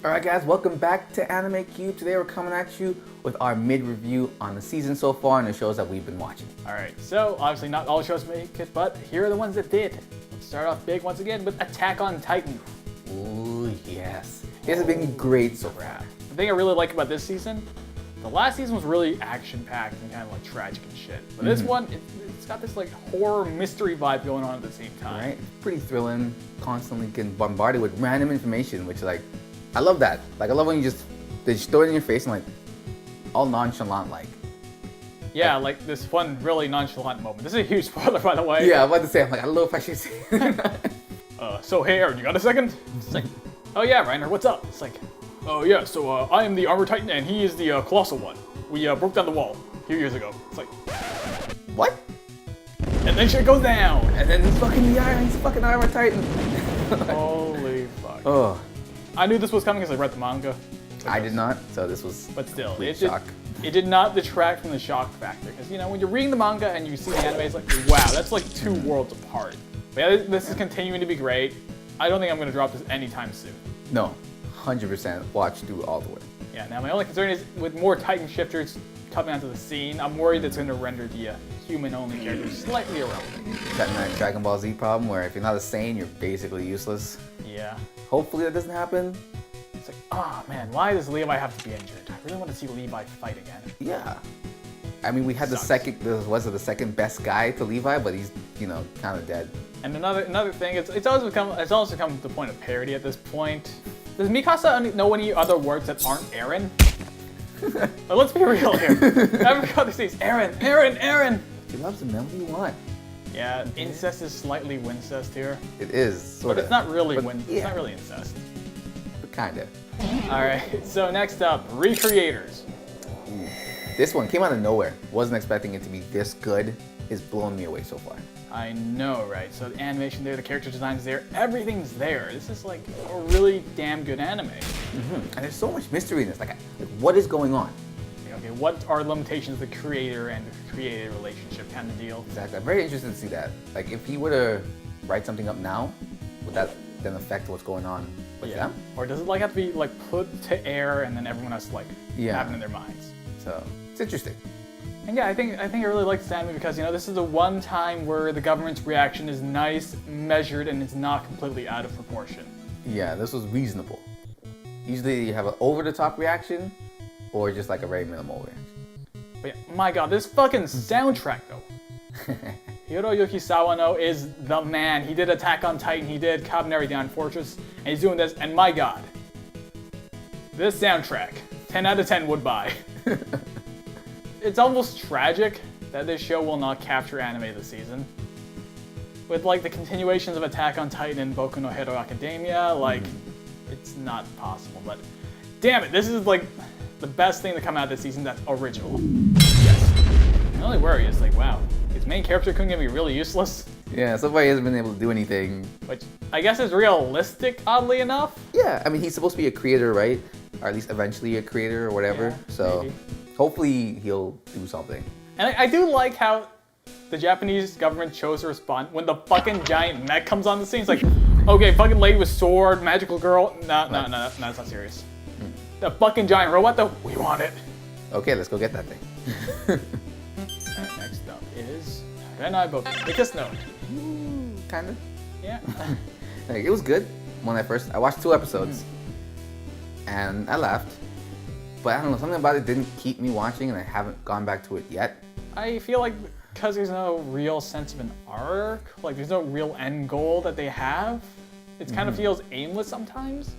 Alright guys, welcome back to Anime Cube. Today we're coming at you with our mid-review on the season so far and the shows that we've been watching. Alright, so obviously not all shows make it, but here are the ones that did. Let's start off big once again with Attack on Titan. Ooh, yes. This has been great so far. The thing I really like about this season, the last season was really action-packed and kind of like tragic and shit. But this one, it's got this like horror mystery vibe going on at the same time. Right? It's pretty thrilling, constantly getting bombarded with random information, which like, I love that. Like I love when they just throw it in your face and like, all nonchalant like. Yeah, like this fun, really nonchalant moment. This is a huge spoiler, by the way. Yeah, I'm about to say, I'm like, I don't know if I should say it. So hey Aaron, you got a second? It's like, oh yeah, Reiner, what's up? It's like, oh yeah, so I am the Armor Titan and he is the Colossal one. We broke down the wall a few years ago. It's like, What? and then shit goes down. And then he's fucking Armor Titan. Holy fuck. Oh. I knew this was coming because I read the manga. I did not, so this was But still, shock. It did not detract from the shock factor. Because, you know, when you're reading the manga and you see the anime, it's like, wow, that's like two worlds apart. But yeah, this is continuing to be great. I don't think I'm going to drop this anytime soon. No, 100% watch through all the way. Yeah, now my only concern is with more Titan shifters coming onto the scene, I'm worried that's going to render the human-only characters slightly irrelevant. That Dragon Ball Z problem where if you're not a Saiyan, you're basically useless. Yeah. Hopefully that doesn't happen. It's like, oh man, why does Levi have to be injured? I really want to see Levi fight again. Yeah. I mean, we had the second best guy to Levi, but he's, you know, kind of dead. And another thing, it's also become to the point of parody at this point. Does Mikasa know any other words that aren't Aaron? Let's be real here. Every other says Aaron, Aaron, Aaron. He loves him, man. What do you want? Yeah, incest is slightly wincest here. It is, sort But of. it's not really yeah. It's not really incest. But kind of. Alright, so next up, Recreators. This one came out of nowhere. Wasn't expecting it to be this good. It's blown me away so far. I know, right? So the animation there, the character design's there, everything's there. This is like a really damn good anime. And there's so much mystery in this. Like what is going on? Okay, what are limitations of the creator and created relationship kind of deal? Exactly. I'm very interested to see that. Like, if he were to write something up now, would that then affect what's going on with them? Or does it like have to be like put to air and then everyone has to like have it in their minds? So it's interesting. And yeah, I think I really like this anime because, you know, this is the one time where the government's reaction is nice, measured, and it's not completely out of proportion. Yeah, this was reasonable. Usually you have an over-the-top reaction, or just like a very minimal reaction. But yeah, my god, this fucking soundtrack though. Hiroyuki Sawano is the man. He did Attack on Titan, he did Kabaneri Down Fortress, and he's doing this, and my god. This soundtrack, 10 out of 10 would buy. It's almost tragic that this show will not capture anime this season. With like the continuations of Attack on Titan and Boku no Hero Academia, like, it's not possible, but damn it, this is like the best thing to come out this season that's original. Yes. The only worry is like, wow, his main character couldn't get me really useless. Yeah, so far he hasn't been able to do anything. Which I guess is realistic, oddly enough. Yeah, I mean, he's supposed to be a creator, right? Or at least eventually a creator or whatever. Yeah, so maybe. Hopefully he'll do something. And I do like how the Japanese government chose to respond when the fucking giant mech comes on the scene. It's like, okay, fucking lady with sword, magical girl. No, that's not serious. The fucking giant robot though, we want it. Okay, let's go get that thing. Next up is Renai Boku, the Kiss Note. Kinda. Yeah. Like, it was good when I watched 2 episodes. And I laughed. But I don't know, something about it didn't keep me watching and I haven't gone back to it yet. I feel like because there's no real sense of an arc, like there's no real end goal that they have, it kind of feels aimless sometimes.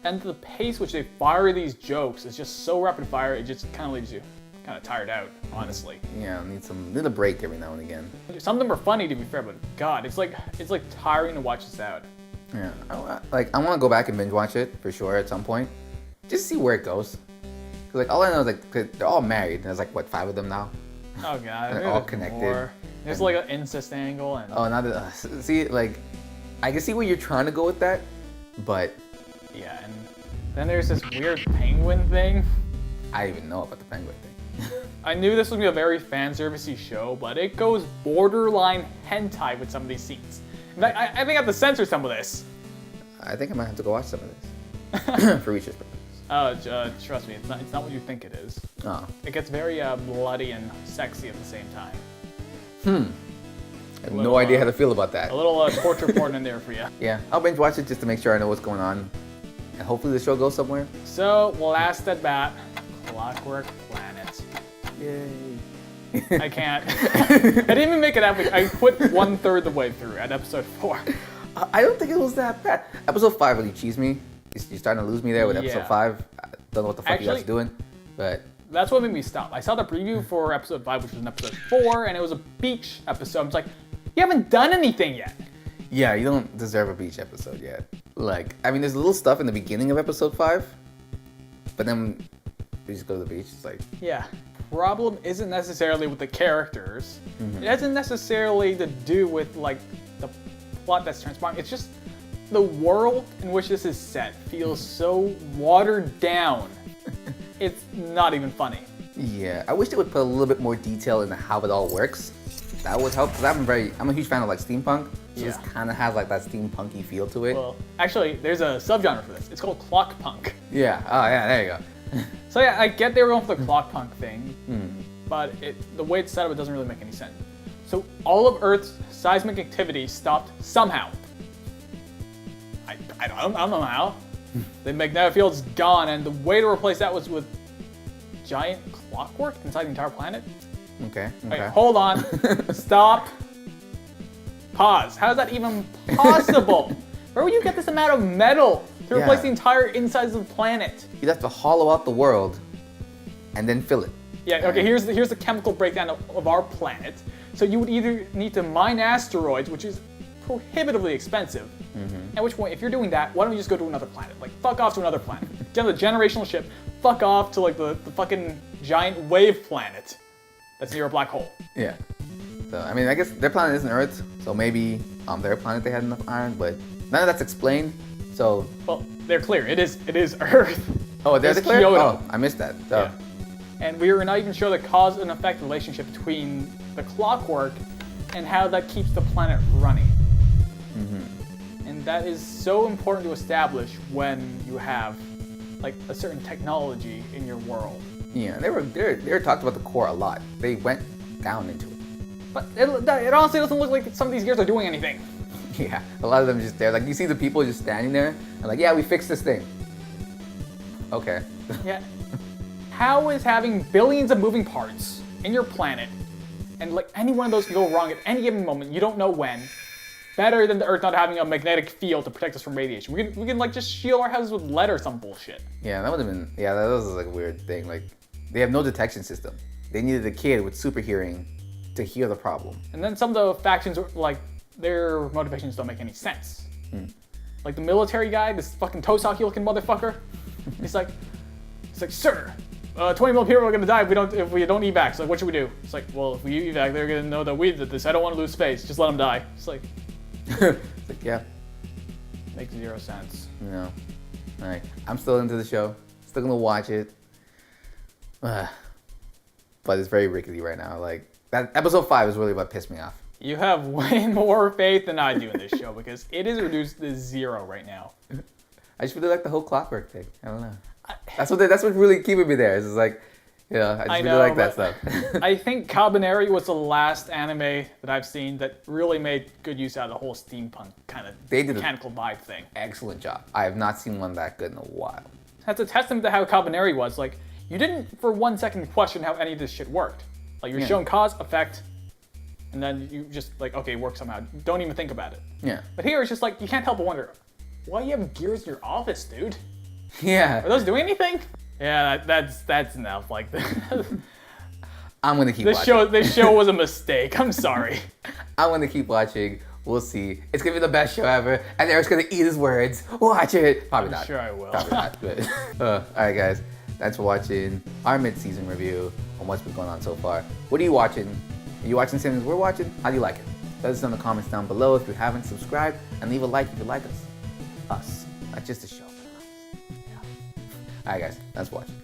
And the pace which they fire these jokes is just so rapid fire, it just kind of leaves you kind of tired out, honestly. Yeah, I need a break every now and again. Some of them are funny to be fair, but god, it's like tiring to watch this out. Yeah, I want to go back and binge watch it for sure at some point, just see where it goes. Cause like all I know is like they're all married. And there's like what 5 of them now. Oh god, they're all connected. More. There's like an incest angle and. Oh, not that. See, like I can see where you're trying to go with that, but yeah, and then there's this weird penguin thing. I didn't even know about the penguin thing. I knew this would be a very fan servicey show, but it goes borderline hentai with some of these scenes. In fact, I think I have to censor some of this. I think I might have to go watch some of this. for research purposes. Trust me, it's not what you think it is. Oh. It gets very bloody and sexy at the same time. I have no idea how to feel about that. A little torture porn in there for you. Yeah, I'll binge watch it just to make sure I know what's going on. And hopefully the show goes somewhere. So, last at bat, Clockwork Planet. Yay. I can't. I didn't even make it halfway. I quit 1/3 the way through at episode 4. I don't think it was that bad. Episode 5 really cheesed me. You're starting to lose me there with episode 5. I don't know what the fuck you guys are doing, but... That's what made me stop. I saw the preview for episode 5, which was in episode 4, and it was a beach episode. I was like, you haven't done anything yet. Yeah, you don't deserve a beach episode yet. Like, I mean, there's little stuff in the beginning of episode 5, but then we just go to the beach. It's like... Yeah. Problem isn't necessarily with the characters. It hasn't necessarily to do with, like, the plot that's transpiring. It's just the world in which this is set feels so watered down. It's not even funny. Yeah, I wish they would put a little bit more detail into how it all works. That would help, because I'm a huge fan of like steampunk, so this kind of has like that steampunky feel to it. Well, actually, there's a subgenre for this. It's called Clockpunk. Yeah, oh yeah, there you go. So yeah, I get they were going for the Clockpunk thing, but the way it's set up, it doesn't really make any sense. So all of Earth's seismic activity stopped somehow. I don't know how. The magnetic field's gone, and the way to replace that was with giant clockwork inside the entire planet. Okay. Wait, hold on. Stop. Pause. How is that even possible? Where would you get this amount of metal to replace the entire insides of the planet? You'd have to hollow out the world and then fill it. Yeah, okay, here's the chemical breakdown of our planet. So you would either need to mine asteroids, which is prohibitively expensive. At which point, if you're doing that, why don't you just go to another planet? Like, fuck off to another planet. Get on the generational ship, fuck off to like the fucking giant wave planet that's near a black hole. Yeah. So, I mean, I guess their planet isn't Earth, so maybe on their planet they had enough iron, but none of that's explained, so... Well, they're clear. It is Earth. Oh, they're clear? Kyoto. Oh, I missed that. So. Yeah. And we were not even sure the cause and effect relationship between the clockwork and how that keeps the planet running. And that is so important to establish when you have like a certain technology in your world. Yeah, they were talked about the core a lot. They went down into it. But it honestly doesn't look like some of these gears are doing anything. Yeah, a lot of them just there. Like, you see the people just standing there and like, yeah, we fixed this thing. Okay. Yeah. How is having billions of moving parts in your planet, and like any one of those can go wrong at any given moment, you don't know when, better than the Earth not having a magnetic field to protect us from radiation? We can like just shield our houses with lead or some bullshit. Yeah, that would have been, that was like a weird thing. Like, they have no detection system. They needed a kid with super hearing to hear the problem. And then some of the factions, like, their motivations don't make any sense. Like the military guy, this fucking Tosaki looking motherfucker, he's like, sir, 20 mil people are gonna die if we don't evac. So like, what should we do? It's like, well, if we evac, they're gonna know that we did this. I don't want to lose face. Just let them die. It's like, it's like, yeah. Makes zero sense. No. All right, I'm still into the show. Still gonna watch it. But it's very rickety right now. Like, that episode 5 is really what pissed me off. You have way more faith than I do in this show because it is reduced to 0 right now. I just really like the whole Clockwork thing. I don't know. That's what's really keeping me there. It's just like, I just really like that stuff. I think Kabaneri was the last anime that I've seen that really made good use out of the whole steampunk kind of mechanical vibe thing. Excellent job. I have not seen one that good in a while. That's a testament to how Kabaneri was. Like, you didn't for 1 second question how any of this shit worked. Like, you're shown cause, effect, and then you just like, okay, it works somehow. Don't even think about it. Yeah. But here it's just like, you can't help but wonder, why do you have gears in your office, dude? Yeah. Are those doing anything? Yeah, that's enough. Like, I'm gonna keep watching. This show was a mistake. I'm sorry. I'm gonna keep watching. We'll see. It's gonna be the best show ever, and Eric's gonna eat his words. Watch it. Probably not. I'm sure I will. Probably not. But, all right, guys. Thanks for watching our mid-season review on what's been going on so far. What are you watching? Are you watching the same as we're watching? How do you like it? Let us know in the comments down below if you haven't subscribed, and leave a like if you like us. Us, not just the show. Yeah. All right, guys. Thanks for watching.